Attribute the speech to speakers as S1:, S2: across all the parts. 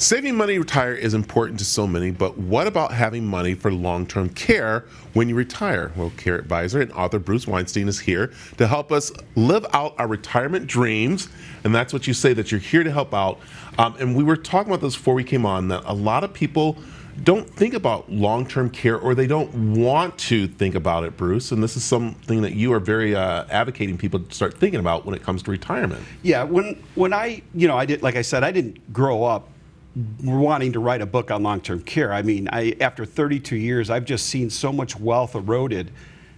S1: Saving money to retire is important to so many, but what about having money for long-term care when you retire? Well, care advisor and author Bruce Weinstein is here to help us live out our retirement dreams, and that's what you say, that you're here to help out. And we were talking about this before we came on, that a lot of people don't think about long-term care, or they don't want to think about it, Bruce. And this is something that you are very advocating people to start thinking about when it comes to retirement.
S2: Yeah, when I did, like I said, I didn't grow up wanting to write a book on long-term care. I mean, after 32 years, I've just seen so much wealth eroded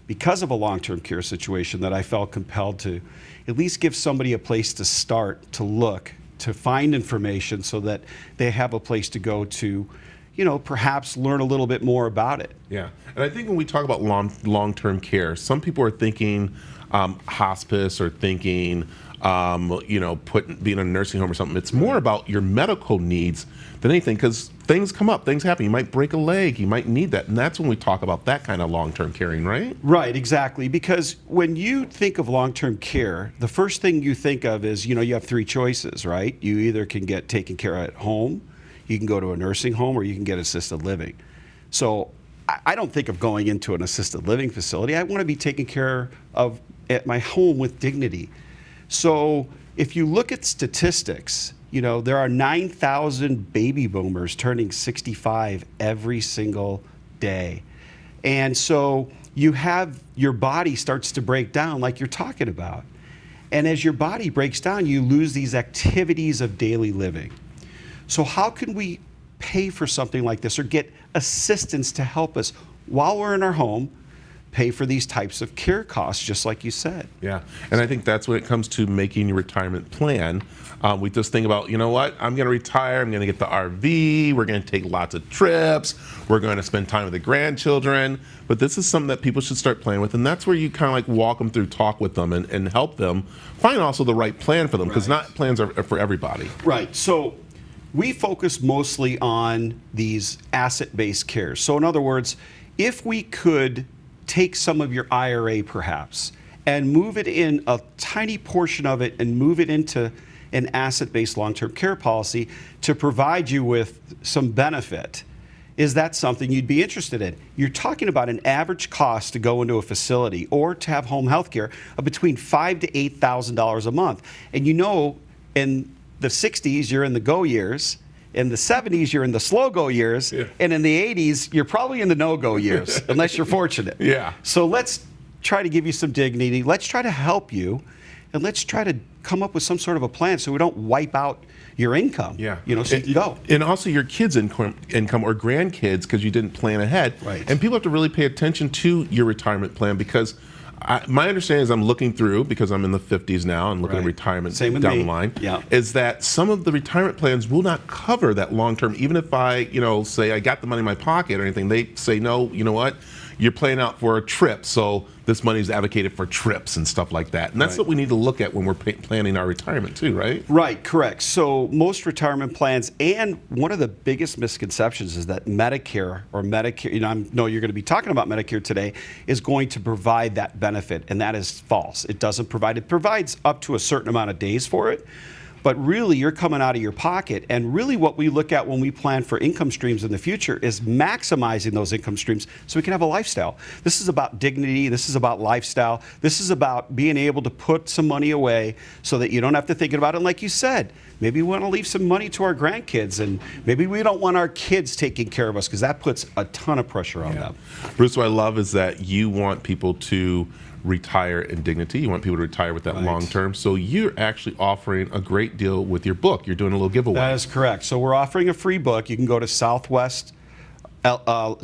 S2: because of a long-term care situation that I felt compelled to at least give somebody a place to start, to look, to find information so that they have a place to go to, perhaps learn a litlittle bit more about it.
S1: Yeah, and I think when we talk about long-term care, some people are thinking hospice, or thinking being in a nursing home or something. It's more about your medical needs than anything, because things come up, things happen. You might break a leg, you might need that, and that's when we talk about that kind of long-term caring, right?
S2: Right, exactly. Because when you think of long-term care, the first thing you think of is, you have three choices, right? You either can get taken care of at home, you can go to a nursing home, or you can get assisted living. So I don't think of going into an assisted living facility. I want to be taken care of at my home with dignity. So if you look at statistics, there are 9,000 baby boomers turning 65 every single day. And so your body starts to break down like you're talking about. And as your body breaks down, you lose these activities of daily living. So how can we pay for something like this, or get assistance to help us while we're in our home pay for these types of care costs, just like you said?
S1: Yeah, and I think that's when it comes to making your retirement plan. We just think about, I'm going to retire, I'm going to get the RV, we're going to take lots of trips, we're going to spend time with the grandchildren, but this is something that people should start playing with, and that's where you kind of like walk them through, talk with them, and help them find also the right plan for them, because not plans are for everybody.
S2: Right, so we focus mostly on these asset-based cares. So in other words, if we could take some of your IRA perhaps and move it in, a tiny portion of it, and move it into an asset-based long-term care policy to provide you with some benefit, is that something you'd be interested in? You're talking about an average cost to go into a facility or to have home health care of between $5,000 to $8,000 a month. And in the 60s, you're in the go years. In the 70s, you're in the slow-go years, yeah. And in the 80s, you're probably in the no-go years, unless you're fortunate.
S1: Yeah.
S2: So let's try to give you some dignity. Let's try to help you, and let's try to come up with some sort of a plan so we don't wipe out your income.
S1: Yeah.
S2: So you can go.
S1: And also your kids' income or grandkids, because you didn't plan ahead.
S2: Right.
S1: And people have to really pay attention to your retirement plan, because my understanding is, I'm looking through, because I'm in the 50s now and looking at retirement down the line, is that some of the retirement plans will not cover that long term. Even if I, say I got the money in my pocket or anything, they say, no, you know what? You're playing out for a trip, so this money is advocated for trips and stuff like that. And that's what we need to look at when we're planning our retirement too, right?
S2: Right, correct. So most retirement plans, and one of the biggest misconceptions is that Medicare, I know you're going to be talking about Medicare today, is going to provide that benefit, and that is false. It doesn't provide. It provides up to a certain amount of days for it, but really you're coming out of your pocket. And really what we look at when we plan for income streams in the future is maximizing those income streams so we can have a lifestyle. This is about dignity. This is about lifestyle. This is about being able to put some money away so that you don't have to think about it. And like you said, maybe we want to leave some money to our grandkids, and maybe we don't want our kids taking care of us, because that puts a ton of pressure on them.
S1: Bruce, what I love is that you want people to retire in dignity. You want people to retire with that long term. So you're actually offering a great deal with your book. You're doing a little giveaway.
S2: That is correct. So we're offering a free book. You can go to Southwest Long-Term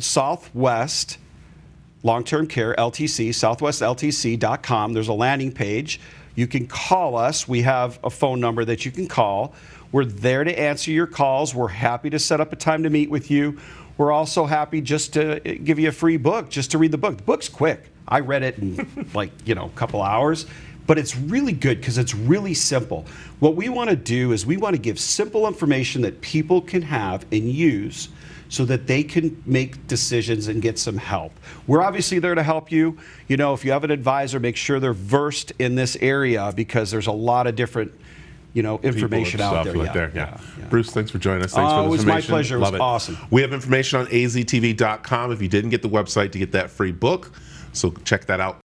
S2: Care LTC, southwestltc.com. There's a landing page. You can call us. We have a phone number that you can call. We're there to answer your calls. We're happy to set up a time to meet with you. We're also happy just to give you a free book, just to read the book. The book's quick. I read it in a couple hours, but it's really good because it's really simple. What we want to do is we want to give simple information that people can have and use so that they can make decisions and get some help. We're obviously there to help you. If you have an advisor, make sure they're versed in this area, because there's a lot of different information out there.
S1: Yeah. Bruce, thanks for joining us. Thanks for the
S2: it was my
S1: information.
S2: pleasure. It
S1: Love
S2: was awesome.
S1: We have information on aztv.com if you didn't get the website to get that free book. So check that out.